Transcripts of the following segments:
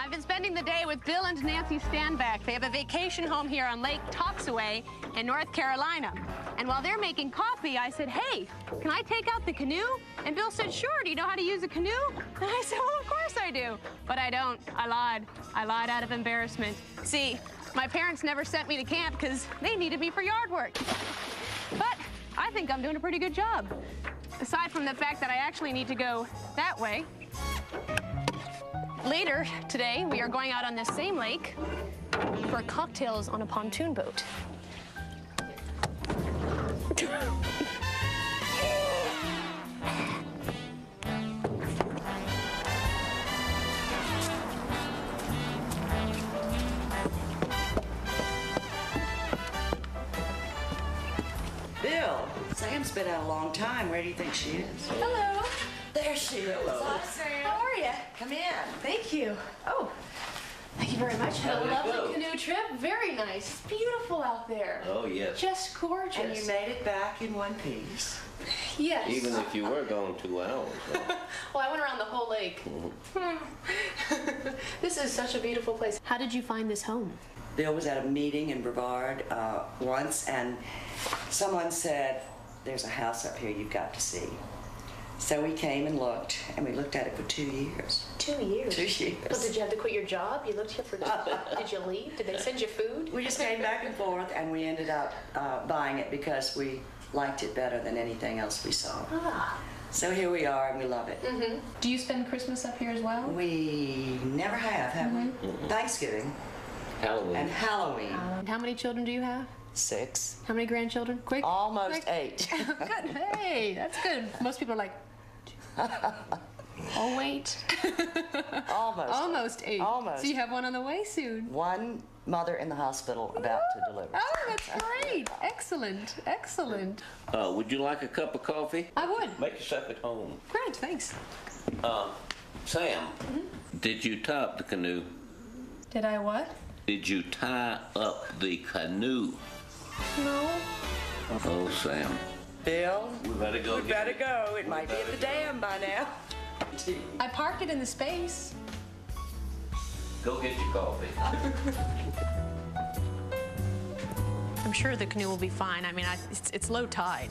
I've been spending the day with Bill and Nancy Standback. They have a vacation home here on Lake Toxaway in North Carolina. And while they're making coffee, I said, hey, can I take out the canoe? And Bill said, sure, do you know how to use a canoe? And I said, well, of course I do. But I don't. I lied. I lied out of embarrassment. See, my parents never sent me to camp because they needed me for yard work. But I think I'm doing a pretty good job. Aside from the fact that I actually need to go that way. Later today, we are going out on this same lake for cocktails on a pontoon boat. Bill, Sam's been out a long time. Where do you think she is? Hello. There she is. Hello. Hi, Sam. How are you? Come in. Thank you. Oh, thank you very much. Had a lovely canoe trip. Very nice. It's beautiful out there. Oh, yes. Just gorgeous. And you made it back in one piece. Yes. Even if you were going 2 hours. Well, I went around the whole lake. This is such a beautiful place. How did you find this home? Bill was at a meeting in Brevard once, and someone said, there's a house up here you've got to see. So we came and looked, and we looked at it for 2 years. 2 years? 2 years. Well, did you have to quit your job? You looked here for... Did you leave? Did they send you food? We just came back and forth, and we ended up buying it because we liked it better than anything else we saw. Ah. So here we are, and we love it. Mm-hmm. Do you spend Christmas up here as well? We never have we? Mm-hmm. Thanksgiving. Halloween. And Halloween. How many children do you have? 6. How many grandchildren? Quick. Almost quick. 8. Good. Hey, that's good. Most people are like, oh, wait. Almost. Almost 8. Almost. So you have one on the way soon. One mother in the hospital about to deliver. Oh, that's great. Excellent. Excellent. Would you like a cup of coffee? I would. Make yourself at home. Great, thanks. Sam, did you tie up the canoe? Did I what? Did you tie up the canoe? No. Oh, Sam. Bill, We better go. we better go. It might be at the dam by now. I parked it in the space. Go get your coffee. I'm sure the canoe will be fine. I mean, it's low tide.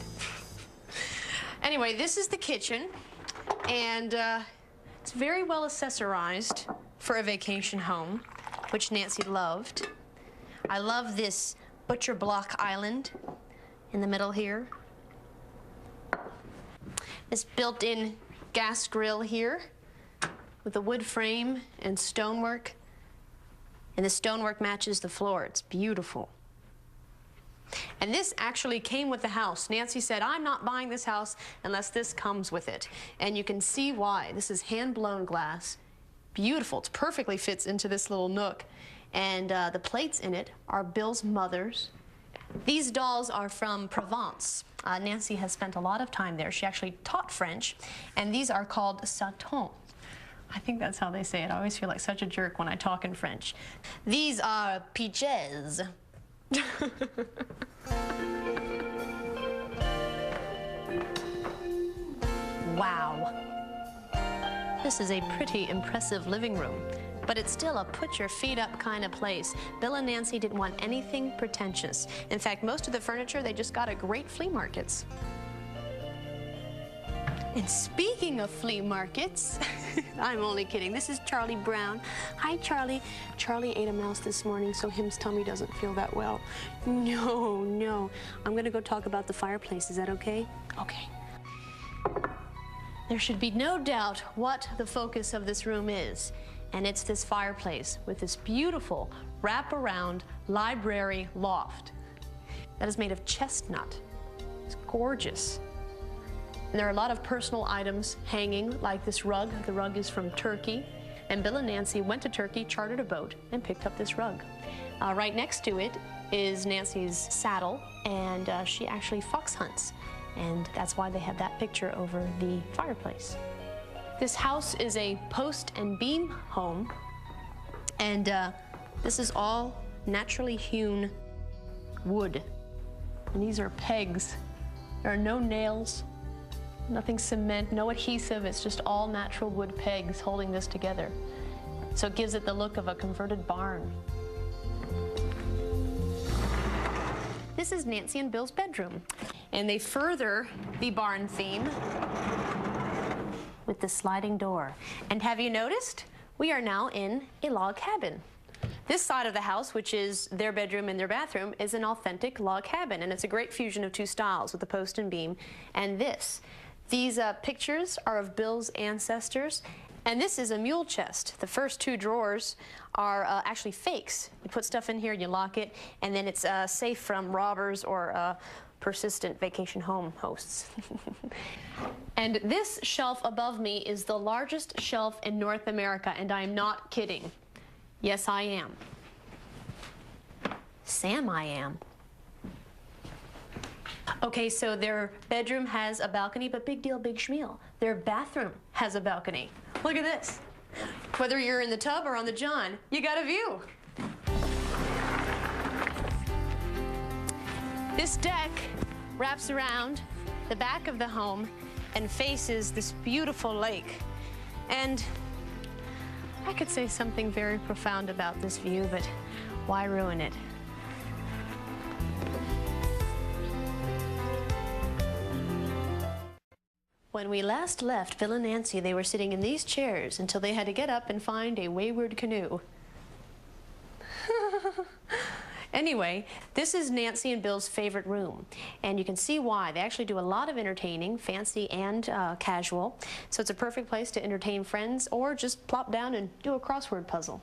Anyway, this is the kitchen, and it's very well accessorized for a vacation home, which Nancy loved. I love this butcher block island in the middle here. This built-in gas grill here with a wood frame and stonework. And the stonework matches the floor. It's beautiful. And this actually came with the house. Nancy said, I'm not buying this house unless this comes with it. And you can see why. This is hand-blown glass. Beautiful. It perfectly fits into this little nook. And the plates in it are Bill's mother's. These dolls are from Provence. Nancy has spent a lot of time there. She actually taught French. And these are called satons. I think that's how they say it. I always feel like such a jerk when I talk in French. These are peaches. Wow. This is a pretty impressive living room, but it's still a put-your-feet-up kind of place. Bill and Nancy didn't want anything pretentious. In fact, most of the furniture they just got at great flea markets. And speaking of flea markets, I'm only kidding. This is Charlie Brown. Hi, Charlie. Charlie ate a mouse this morning, so him's tummy doesn't feel that well. No. I'm gonna go talk about the fireplace. Is that okay? Okay. There should be no doubt what the focus of this room is, and it's this fireplace with this beautiful wraparound library loft that is made of chestnut. It's gorgeous. And there are a lot of personal items hanging, like this rug. The rug is from Turkey. And Bill and Nancy went to Turkey, chartered a boat, and picked up this rug. Right next to it is Nancy's saddle, and she actually fox hunts. And that's why they have that picture over the fireplace. This house is a post and beam home, and this is all naturally hewn wood. And these are pegs. There are no nails. Nothing cement, no adhesive, it's just all natural wood pegs holding this together. So it gives it the look of a converted barn. This is Nancy and Bill's bedroom. And they further the barn theme with the sliding door. And have you noticed? We are now in a log cabin. This side of the house, which is their bedroom and their bathroom, is an authentic log cabin, and it's a great fusion of two styles with the post and beam. And these pictures are of Bill's ancestors, and this is a mule chest. The first two drawers are actually fakes. You put stuff in here, you lock it, and then it's safe from robbers or persistent vacation home hosts. And this shelf above me is the largest shelf in North America, and I am not kidding. Yes, I am. Sam, I am. Okay, so their bedroom has a balcony, but big deal, big schmeal. Their bathroom has a balcony. Look at this. Whether you're in the tub or on the john, you got a view. This deck wraps around the back of the home and faces this beautiful lake. And I could say something very profound about this view, but why ruin it? When we last left Bill and Nancy, they were sitting in these chairs until they had to get up and find a wayward canoe. Anyway, this is Nancy and Bill's favorite room, and you can see why. They actually do a lot of entertaining, fancy and casual, so it's a perfect place to entertain friends or just plop down and do a crossword puzzle.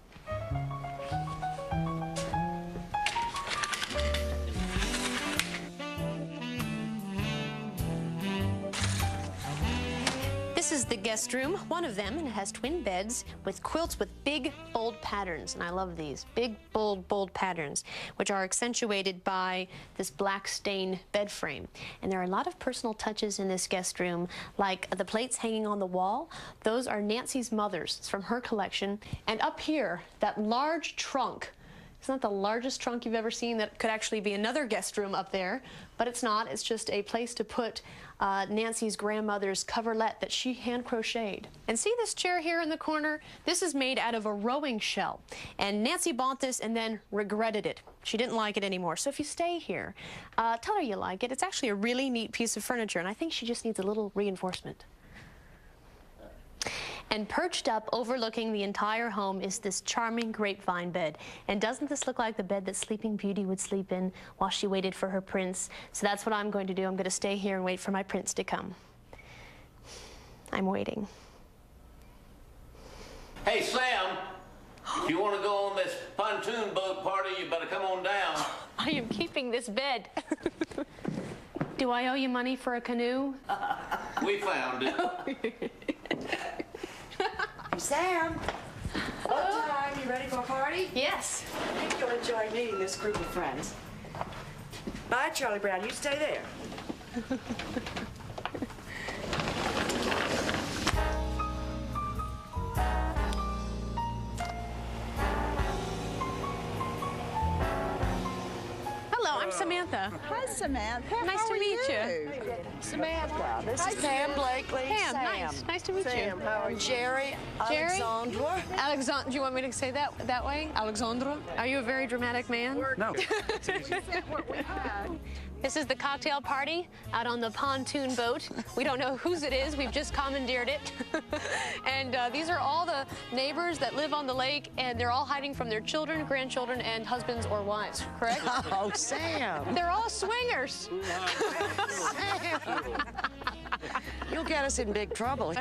This is the guest room, one of them, and it has twin beds with quilts with big, bold patterns. And I love these big, bold patterns, which are accentuated by this black stain bed frame. And there are a lot of personal touches in this guest room, like the plates hanging on the wall. Those are Nancy's mother's. It's from her collection. And up here, that large trunk. It's not the largest trunk you've ever seen. That could actually be another guest room up there, but it's not. It's just a place to put Nancy's grandmother's coverlet that she hand crocheted. And see this chair here in the corner? This is made out of a rowing shell. And Nancy bought this and then regretted it. She didn't like it anymore. So if you stay here, tell her you like it. It's actually a really neat piece of furniture, and I think she just needs a little reinforcement. And perched up overlooking the entire home is this charming grapevine bed. And doesn't this look like the bed that Sleeping Beauty would sleep in while she waited for her prince? So that's what I'm going to do. I'm going to stay here and wait for my prince to come. I'm waiting. Hey, Sam, if you want to go on this pontoon boat party, you better come on down. I am keeping this bed. Do I owe you money for a canoe? We found it. Sam, what time? You ready for a party? Yes. I think you'll enjoy meeting this group of friends. Bye, Charlie Brown. You stay there. Hello, I'm Samantha. Hi, Samantha. Nice to meet you. Samantha, this is Pam Blakely. Pam, Sam. nice to meet Sam, you. how are you? Jerry, Jerry? Alexandra. Alexandra, do you want me to say that way? Alexandra? Are you a very dramatic man? No. This is the cocktail party out on the pontoon boat. We don't know whose it is. We've just commandeered it. And these are all the neighbors that live on the lake, and they're all hiding from their children, grandchildren, and husbands or wives, correct? Oh, Sam. They're all swingers. You'll get us in big trouble.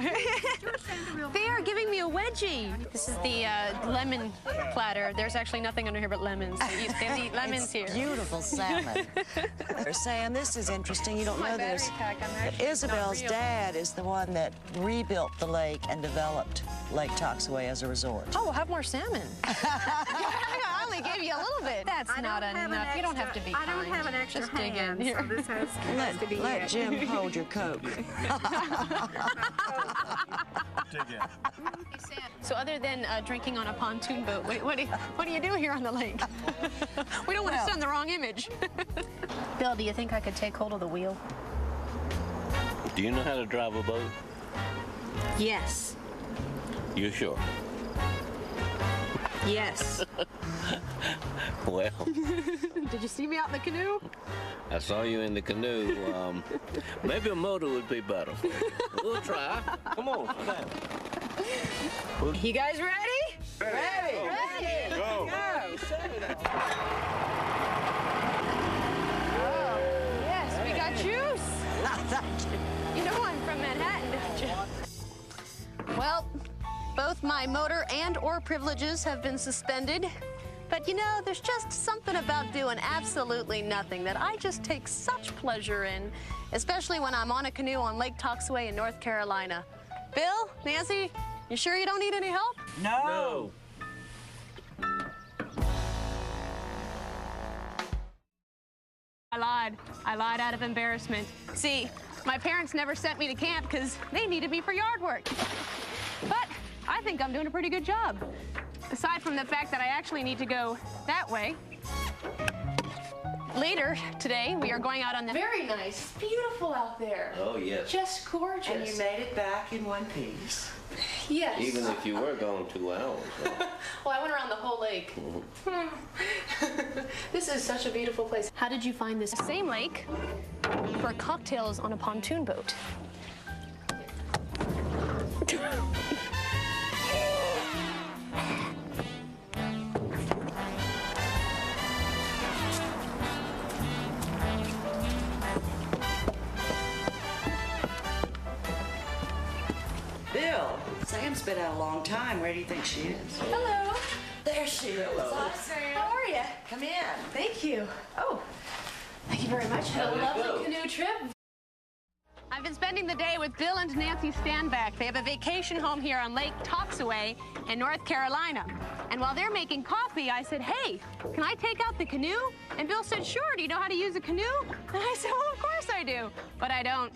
They are giving me a wedgie. This is the lemon platter. There's actually nothing under here but lemons. They have to eat lemons here. Beautiful salmon. Sam, this is interesting. You don't know this. But Isabel's dad is the one that rebuilt the lake and developed Lake Toxaway as a resort. Oh, we'll have more salmon. I only gave you a little bit. That's not enough. You don't have to be kind. I don't have an extra Just dig hand, in here. so this has to be Let it. Jim hold your Coke. So other than drinking on a pontoon boat, what do you do here on the lake? We don't want to send the wrong image. Bill, do you think I could take hold of the wheel? Do you know how to drive a boat? Yes. You sure? Yes. Well, Did you see me out in the canoe? I saw you in the canoe. Maybe a motor would be better for you. We'll try. Come on, sit down. You guys ready? Ready. Ready. Go. Oh, yes, we got juice. You know I'm from Manhattan, don't you? Well, both my motor and or privileges have been suspended. But you know, there's just something about doing absolutely nothing that I just take such pleasure in, especially when I'm on a canoe on Lake Toxaway in North Carolina. Bill, Nancy, you sure you don't need any help? No. I lied out of embarrassment. See, my parents never sent me to camp because they needed me for yard work. But I think I'm doing a pretty good job. Aside from the fact that I actually need to go that way. Later today, we are going out on the... Very nice. Beautiful out there. Oh, yes. Just gorgeous. And you made it back in one piece. Yes. Even if you were gone 2 hours. Well, I went around the whole lake. This is such a beautiful place. How did you find this same lake for cocktails on a pontoon boat? Bill, Sam's been out a long time. Where do you think she is? Hello. There she is. Hi, Sam. How are you? Come in. Thank you. Oh, thank you very much. Had a How'd it lovely go? canoe trip. I've been spending the day with Bill and Nancy Standback. They have a vacation home here on Lake Toxaway in North Carolina. And while they're making coffee, I said, hey, can I take out the canoe? And Bill said, sure. Do you know how to use a canoe? And I said, well, of course I do. But I don't.